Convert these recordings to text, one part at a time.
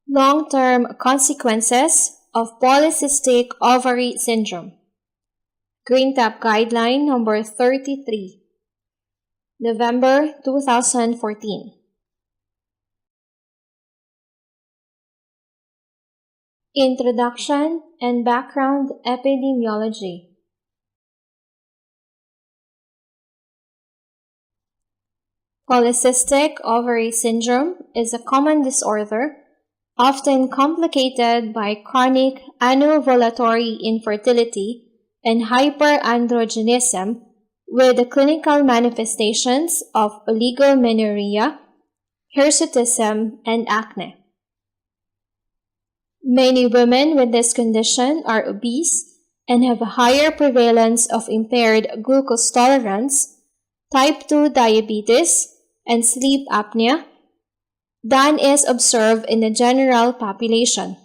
Long-term consequences of polycystic ovary syndrome. Green Tab Guideline number 33, November 2014. Introduction and background epidemiology. Polycystic ovary syndrome is a common disorder often complicated by chronic anovulatory infertility and hyperandrogenism with the clinical manifestations of oligomenorrhea, hirsutism, and acne. Many women with this condition are obese and have a higher prevalence of impaired glucose tolerance, type 2 diabetes, and sleep apnea than is observed in the general population.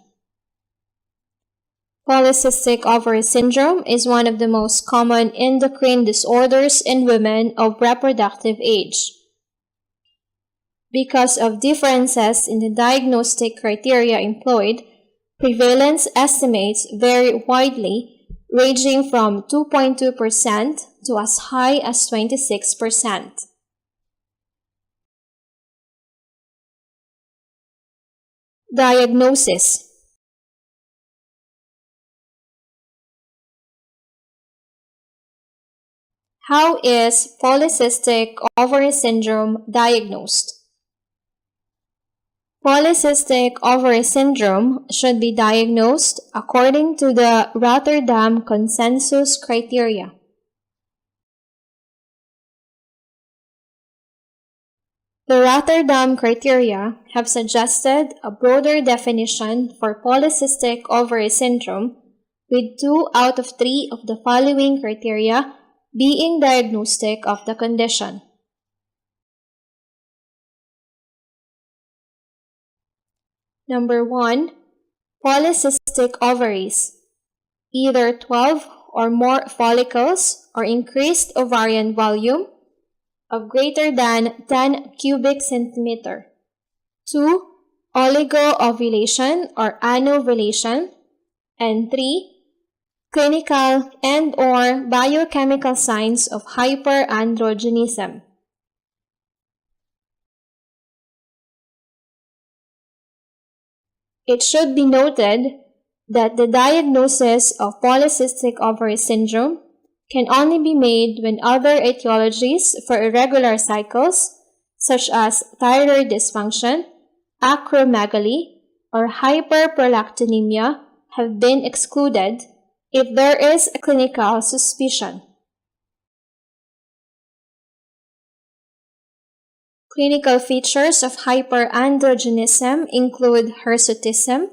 Polycystic ovary syndrome is one of the most common endocrine disorders in women of reproductive age. Because of differences in the diagnostic criteria employed, prevalence estimates vary widely, ranging from 2.2% to as high as 26%. Diagnosis. How is polycystic ovary syndrome diagnosed? Polycystic ovary syndrome should be diagnosed according to the Rotterdam Consensus criteria. The Rotterdam criteria have suggested a broader definition for polycystic ovary syndrome, with 2 out of 3 of the following criteria being diagnostic of the condition. Number 1. Polycystic ovaries. Either 12 or more follicles or increased ovarian volume of greater than 10 cubic centimeter. 2. Oligo-ovulation or anovulation. And 3. Clinical and or biochemical signs of hyperandrogenism. It should be noted that the diagnosis of polycystic ovary syndrome can only be made when other etiologies for irregular cycles, such as thyroid dysfunction, acromegaly, or hyperprolactinemia, have been excluded if there is a clinical suspicion. Clinical features of hyperandrogenism include hirsutism,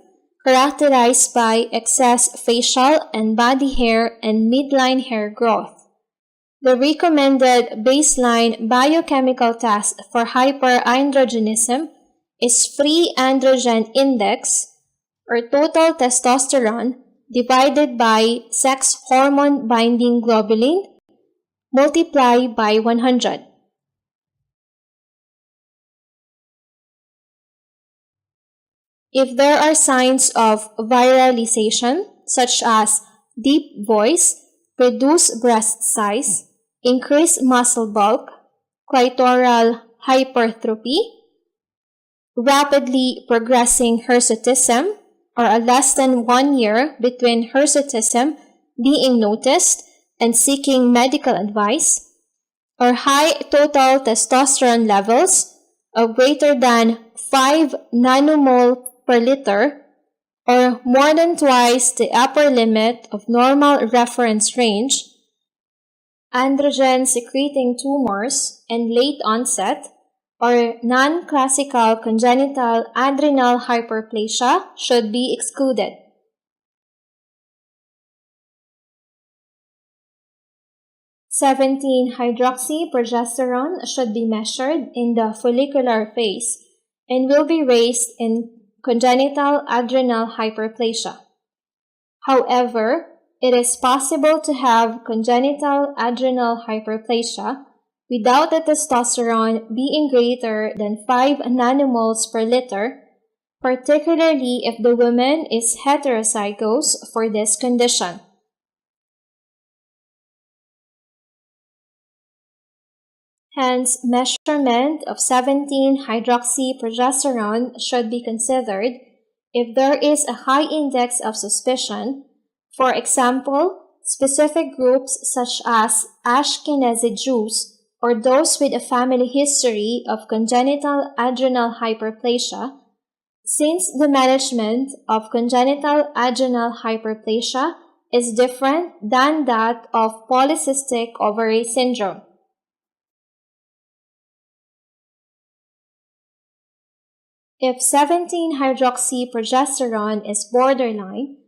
characterized by excess facial and body hair and midline hair growth. The recommended baseline biochemical test for hyperandrogenism is free androgen index, or total testosterone, divided by sex hormone binding globulin, multiplied by 100. If there are signs of viralization, such as deep voice, reduced breast size, increased muscle bulk, clitoral hypertrophy, rapidly progressing hirsutism, or a less than 1 year between hirsutism being noticed and seeking medical advice, or high total testosterone levels of greater than 5 nanomole per liter, or more than twice the upper limit of normal reference range, androgen-secreting tumors, and late onset, or non-classical congenital adrenal hyperplasia should be excluded. 17-hydroxyprogesterone should be measured in the follicular phase and will be raised in congenital adrenal hyperplasia. However, it is possible to have congenital adrenal hyperplasia without the testosterone being greater than 5 nanomoles per liter particularly if the woman is heterozygous for this condition. Hence, measurement of 17-hydroxyprogesterone should be considered if there is a high index of suspicion, for example, specific groups such as Ashkenazi Jews or those with a family history of congenital adrenal hyperplasia, since the management of congenital adrenal hyperplasia is different than that of polycystic ovary syndrome. If 17-hydroxyprogesterone is borderline,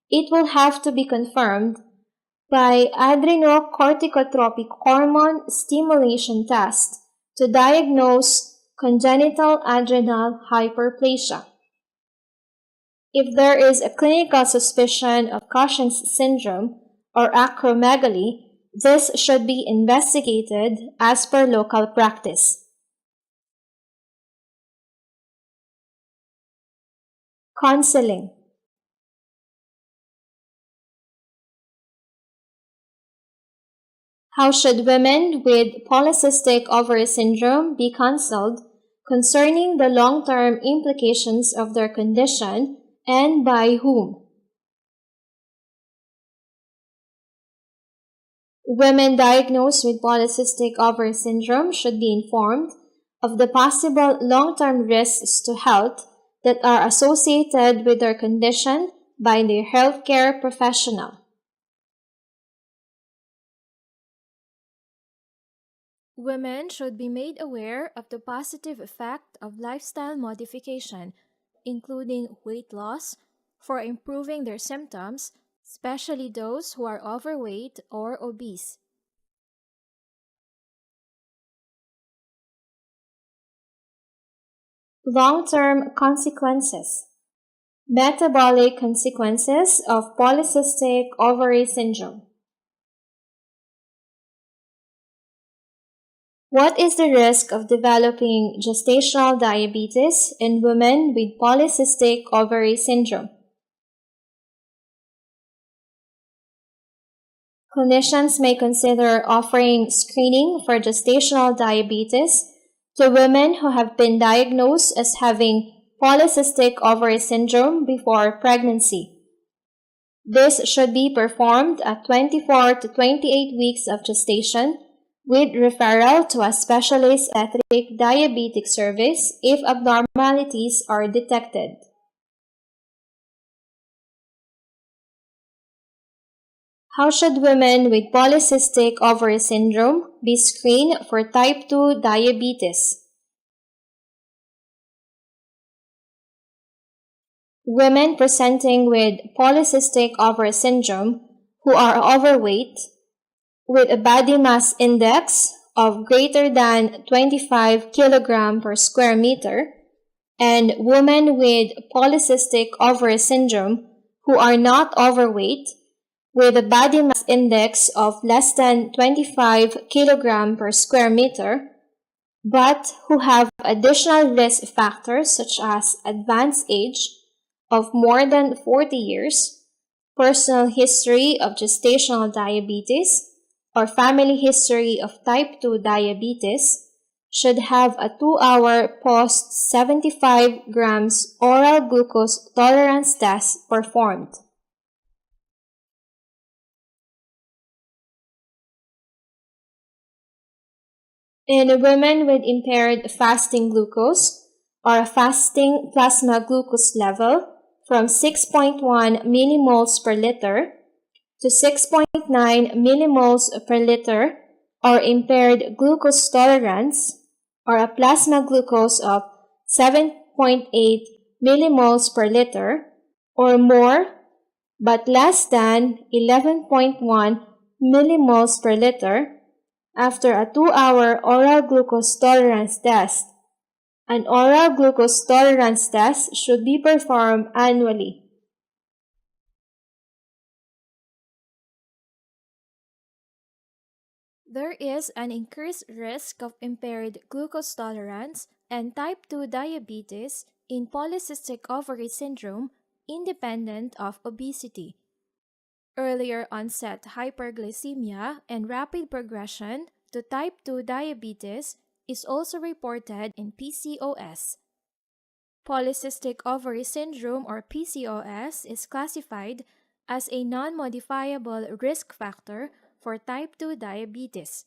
it will have to be confirmed by adrenocorticotropic hormone stimulation test to diagnose congenital adrenal hyperplasia. If there is a clinical suspicion of Cushing's syndrome or acromegaly, this should be investigated as per local practice. Counseling. How should women with polycystic ovary syndrome be counseled concerning the long-term implications of their condition and by whom? Women diagnosed with polycystic ovary syndrome should be informed of the possible long-term risks to health that are associated with their condition by their healthcare professional. Women should be made aware of the positive effect of lifestyle modification, including weight loss, for improving their symptoms, especially those who are overweight or obese. Long-term consequences. Metabolic consequences of polycystic ovary syndrome. What is the risk of developing gestational diabetes in women with polycystic ovary syndrome? Clinicians may consider offering screening for gestational diabetes to women who have been diagnosed as having polycystic ovary syndrome before pregnancy. This should be performed at 24 to 28 weeks of gestation with referral to a specialist pediatric diabetic service if abnormalities are detected. How should women with polycystic ovary syndrome be screened for type 2 diabetes? Women presenting with polycystic ovary syndrome who are overweight with a body mass index of greater than 25 kg per square meter and women with polycystic ovary syndrome who are not overweight with a body mass index of less than 25 kg per square meter, but who have additional risk factors such as advanced age of more than 40 years, personal history of gestational diabetes, or family history of type 2 diabetes, should have a 2-hour post 75 grams oral glucose tolerance test performed. In women with impaired fasting glucose or a fasting plasma glucose level from 6.1 millimoles per liter to 6.9 millimoles per liter or impaired glucose tolerance or a plasma glucose of 7.8 millimoles per liter or more but less than 11.1 millimoles per liter after a 2-hour oral glucose tolerance test. An oral glucose tolerance test should be performed annually. There is an increased risk of impaired glucose tolerance and type 2 diabetes in polycystic ovary syndrome independent of obesity. Earlier onset hyperglycemia and rapid progression to type 2 diabetes is also reported in PCOS. Polycystic ovary syndrome or PCOS is classified as a non-modifiable risk factor for type 2 diabetes.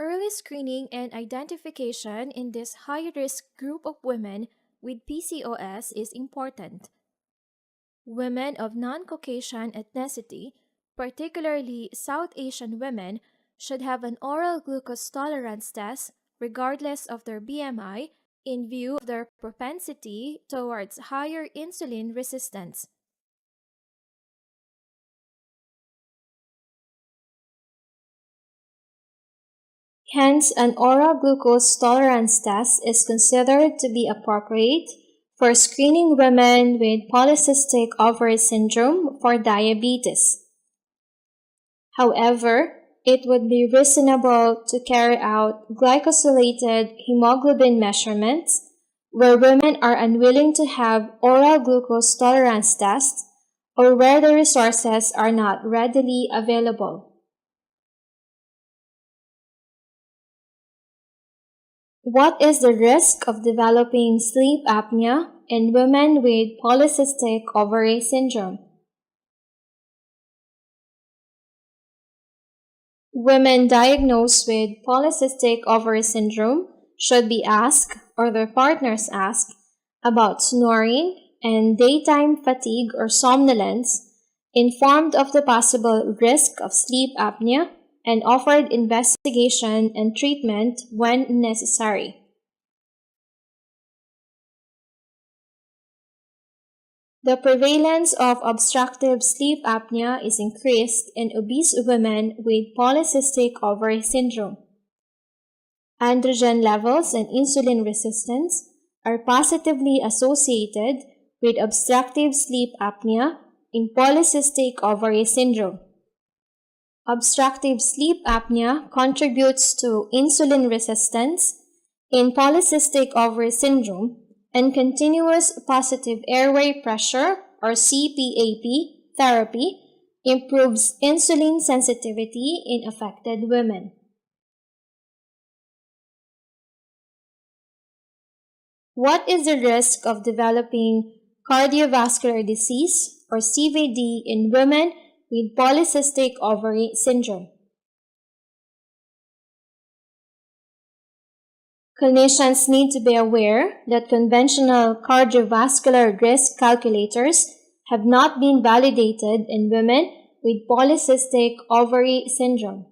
Early screening and identification in this high-risk group of women with PCOS is important. Women of non-Caucasian ethnicity, particularly South Asian women, should have an oral glucose tolerance test regardless of their BMI in view of their propensity towards higher insulin resistance. Hence, an oral glucose tolerance test is considered to be appropriate for screening women with polycystic ovary syndrome for diabetes. However, it would be reasonable to carry out glycosylated hemoglobin measurements where women are unwilling to have oral glucose tolerance tests or where the resources are not readily available. What is the risk of developing sleep apnea in women with polycystic ovary syndrome? Women diagnosed with polycystic ovary syndrome should be asked, or their partners asked, about snoring and daytime fatigue or somnolence, informed of the possible risk of sleep apnea, and offered investigation and treatment when necessary. The prevalence of obstructive sleep apnea is increased in obese women with polycystic ovary syndrome. Androgen levels and insulin resistance are positively associated with obstructive sleep apnea in polycystic ovary syndrome. Obstructive sleep apnea contributes to insulin resistance in polycystic ovary syndrome, and continuous positive airway pressure or CPAP therapy improves insulin sensitivity in affected women. What is the risk of developing cardiovascular disease or CVD in women with polycystic ovary syndrome? Clinicians need to be aware that conventional cardiovascular risk calculators have not been validated in women with polycystic ovary syndrome.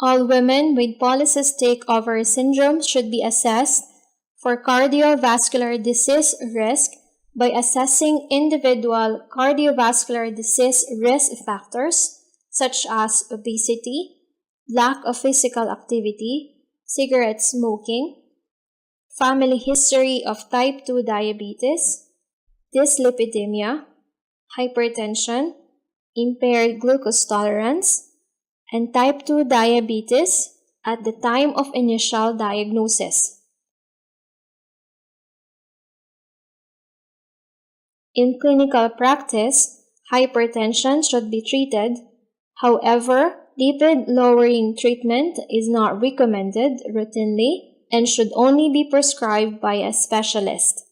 All women with polycystic ovary syndrome should be assessed for cardiovascular disease risk by assessing individual cardiovascular disease risk factors such as obesity, lack of physical activity, cigarette smoking, family history of type 2 diabetes, dyslipidemia, hypertension, impaired glucose tolerance, and type 2 diabetes at the time of initial diagnosis. In clinical practice, hypertension should be treated. However, lipid-lowering treatment is not recommended routinely and should only be prescribed by a specialist.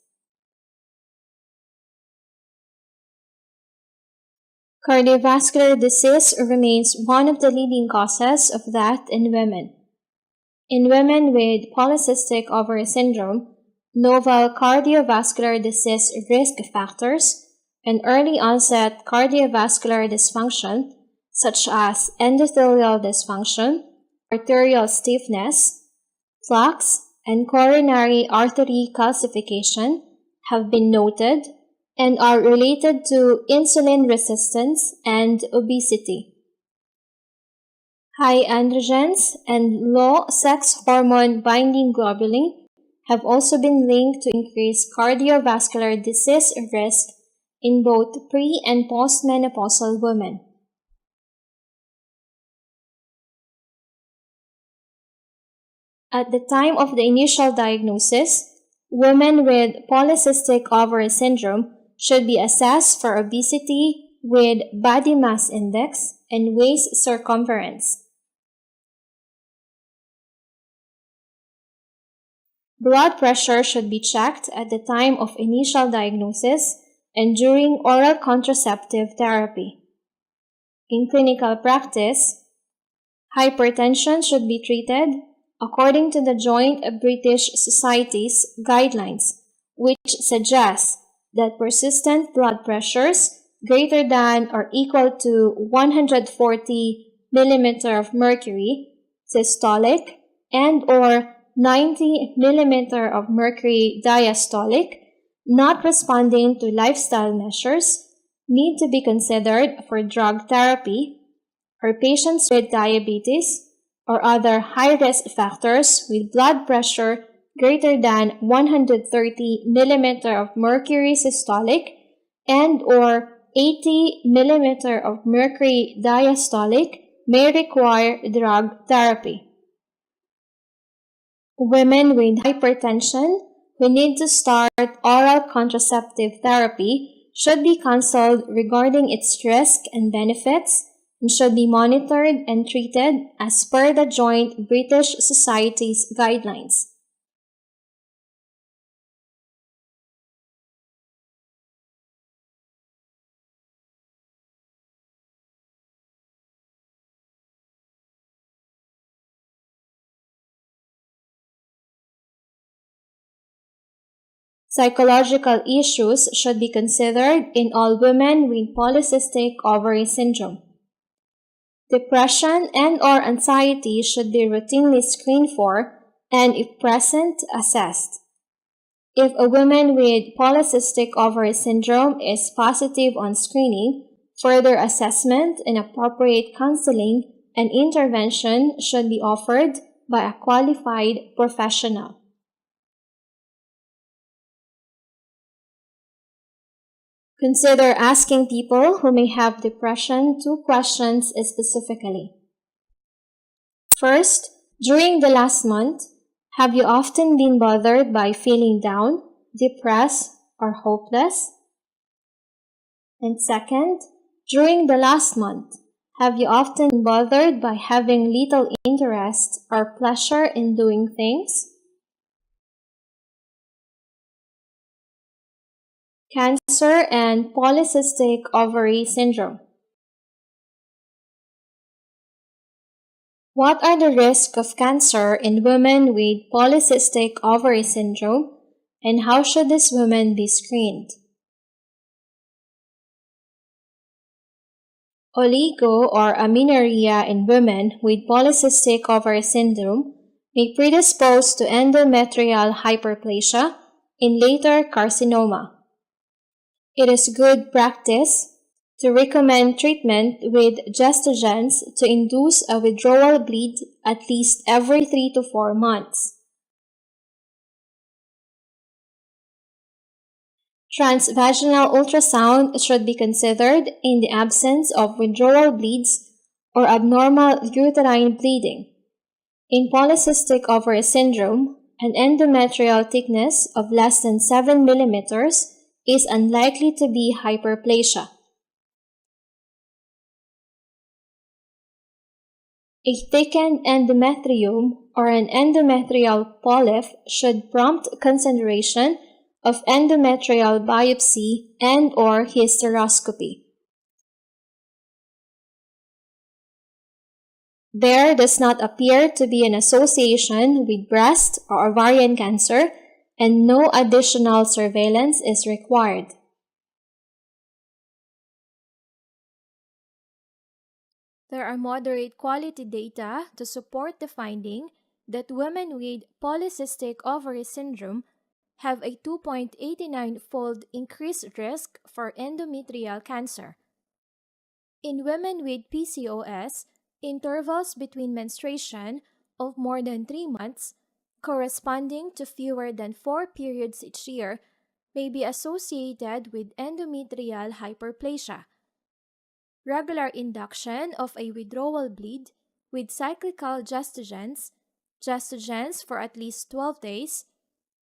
Cardiovascular disease remains one of the leading causes of death in women. In women with polycystic ovary syndrome, novel cardiovascular disease risk factors and early onset cardiovascular dysfunction such as endothelial dysfunction, arterial stiffness, plaques, and coronary artery calcification have been noted and are related to insulin resistance and obesity. High androgens and low sex hormone binding globulin have also been linked to increased cardiovascular disease risk in both pre- and postmenopausal women. At the time of the initial diagnosis, women with polycystic ovary syndrome should be assessed for obesity with body mass index and waist circumference. Blood pressure should be checked at the time of initial diagnosis and during oral contraceptive therapy. In clinical practice, hypertension should be treated according to the Joint British Society's guidelines, which suggests that persistent blood pressures greater than or equal to 140 millimeter of mercury systolic and or 90 millimeter of mercury diastolic, not responding to lifestyle measures, need to be considered for drug therapy, or patients with diabetes or other high-risk factors with blood pressure greater than 130 millimeter of mercury systolic and or 80 millimeter of mercury diastolic may require drug therapy. Women with hypertension who need to start oral contraceptive therapy should be counseled regarding its risks and benefits and should be monitored and treated as per the Joint British Society's guidelines. Psychological issues should be considered in all women with polycystic ovary syndrome. Depression and or anxiety should be routinely screened for and, if present, assessed. If a woman with polycystic ovary syndrome is positive on screening, further assessment and appropriate counseling and intervention should be offered by a qualified professional. Consider asking people who may have depression 2 questions specifically. First, during the last month, have you often been bothered by feeling down, depressed, or hopeless? And second, during the last month, have you often been bothered by having little interest or pleasure in doing things? Cancer and polycystic ovary syndrome. What are the risks of cancer in women with polycystic ovary syndrome, and how should these women be screened? Oligo or amenorrhea in women with polycystic ovary syndrome may predispose to endometrial hyperplasia and later carcinoma. It is good practice to recommend treatment with gestogens to induce a withdrawal bleed at least every 3 to 4 months. Transvaginal ultrasound should be considered in the absence of withdrawal bleeds or abnormal uterine bleeding. In polycystic ovary syndrome, an endometrial thickness of less than 7 millimeters is unlikely to be hyperplasia. A thickened endometrium or an endometrial polyp should prompt consideration of endometrial biopsy and or hysteroscopy. There does not appear to be an association with breast or ovarian cancer, and no additional surveillance is required. There are moderate quality data to support the finding that women with polycystic ovary syndrome have a 2.89-fold increased risk for endometrial cancer. In women with PCOS, intervals between menstruation of more than 3 months, corresponding to fewer than 4 periods each year, may be associated with endometrial hyperplasia. Regular induction of a withdrawal bleed with cyclical gestogens for at least 12 days,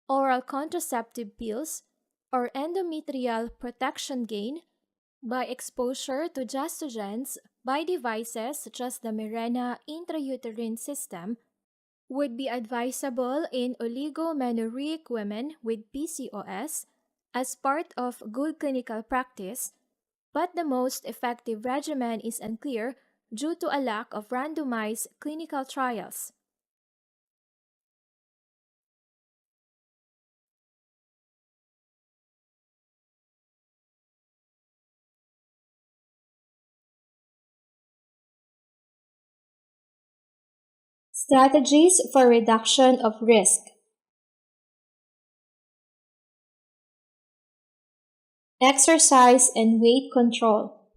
oral contraceptive pills, or endometrial protection gain by exposure to gestogens by devices such as the Mirena intrauterine system would be advisable in oligomenorrheic women with PCOS as part of good clinical practice, but the most effective regimen is unclear due to a lack of randomized clinical trials. Strategies for reduction of risk. Exercise and weight control.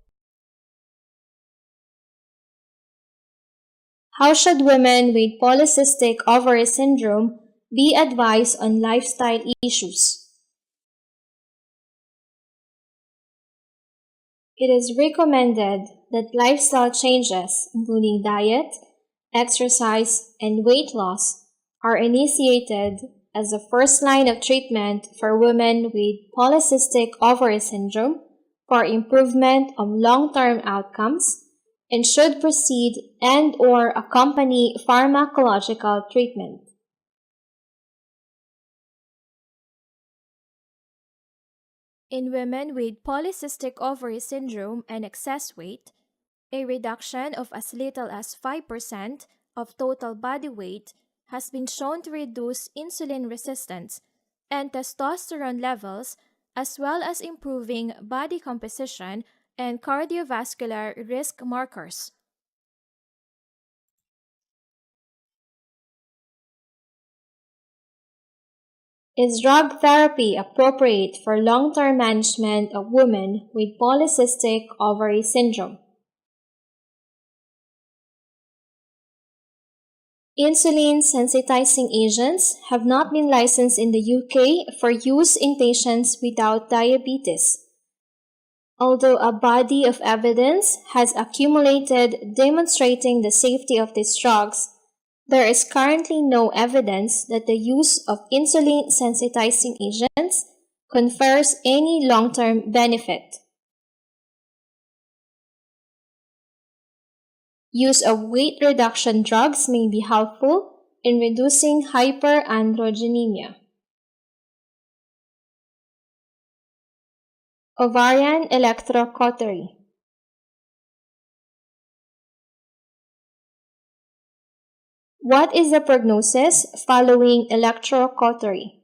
How should women with polycystic ovary syndrome be advised on lifestyle issues? It is recommended that lifestyle changes, including diet, exercise, and weight loss, are initiated as the first line of treatment for women with polycystic ovary syndrome for improvement of long-term outcomes and should precede and/or accompany pharmacological treatment. In women with polycystic ovary syndrome and excess weight, a reduction of as little as 5% of total body weight has been shown to reduce insulin resistance and testosterone levels, as well as improving body composition and cardiovascular risk markers. Is drug therapy appropriate for long-term management of women with polycystic ovary syndrome? Insulin sensitizing agents have not been licensed in the UK for use in patients without diabetes. Although a body of evidence has accumulated demonstrating the safety of these drugs, there is currently no evidence that the use of insulin sensitizing agents confers any long-term benefit. Use of weight reduction drugs may be helpful in reducing hyperandrogenemia. Ovarian electrocautery. What is the prognosis following electrocautery?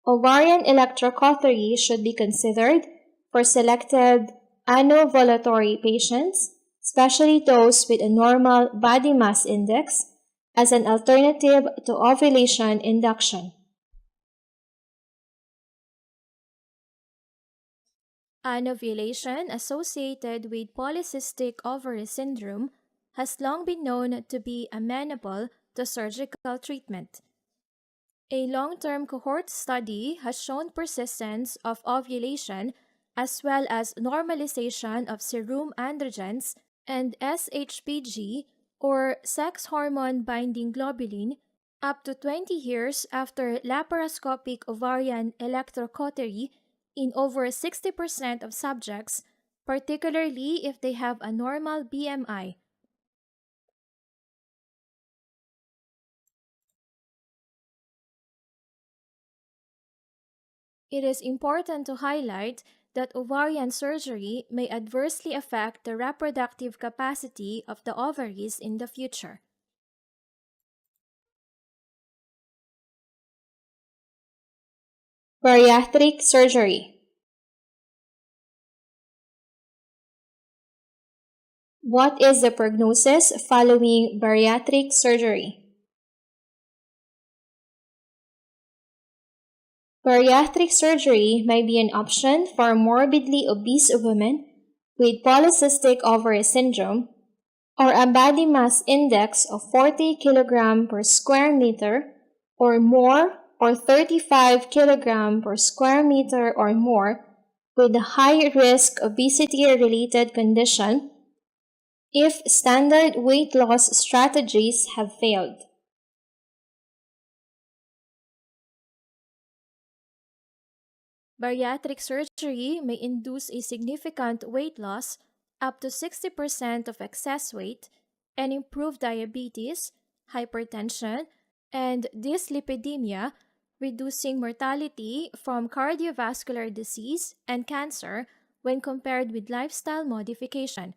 Ovarian electrocautery should be considered for selected anovulatory patients, especially those with a normal body mass index, as an alternative to ovulation induction. Anovulation associated with polycystic ovary syndrome has long been known to be amenable to surgical treatment. A long-term cohort study has shown persistence of ovulation as well as normalization of serum androgens and SHBG or sex hormone binding globulin up to 20 years after laparoscopic ovarian electrocautery in over 60% of subjects, particularly if they have a normal BMI. It is important to highlight that ovarian surgery may adversely affect the reproductive capacity of the ovaries in the future. Bariatric surgery. What is the prognosis following bariatric surgery? Bariatric surgery may be an option for morbidly obese women with polycystic ovary syndrome or a body mass index of 40 kg per square meter or more or 35 kg per square meter or more with a high risk obesity-related condition if standard weight loss strategies have failed. Bariatric surgery may induce a significant weight loss up to 60% of excess weight and improve diabetes, hypertension, and dyslipidemia, reducing mortality from cardiovascular disease and cancer when compared with lifestyle modification.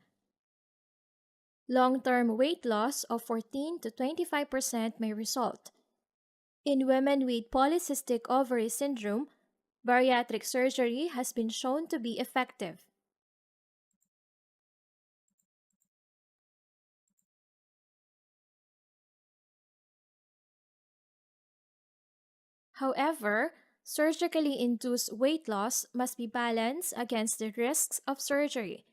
Long-term weight loss of 14 to 25% may result. In women with polycystic ovary syndrome, bariatric surgery has been shown to be effective. However, surgically induced weight loss must be balanced against the risks of surgery.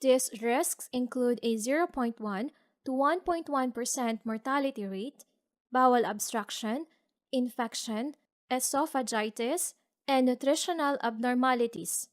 These risks include a 0.1 to 1.1% mortality rate, bowel obstruction, infection, esophagitis, and nutritional abnormalities.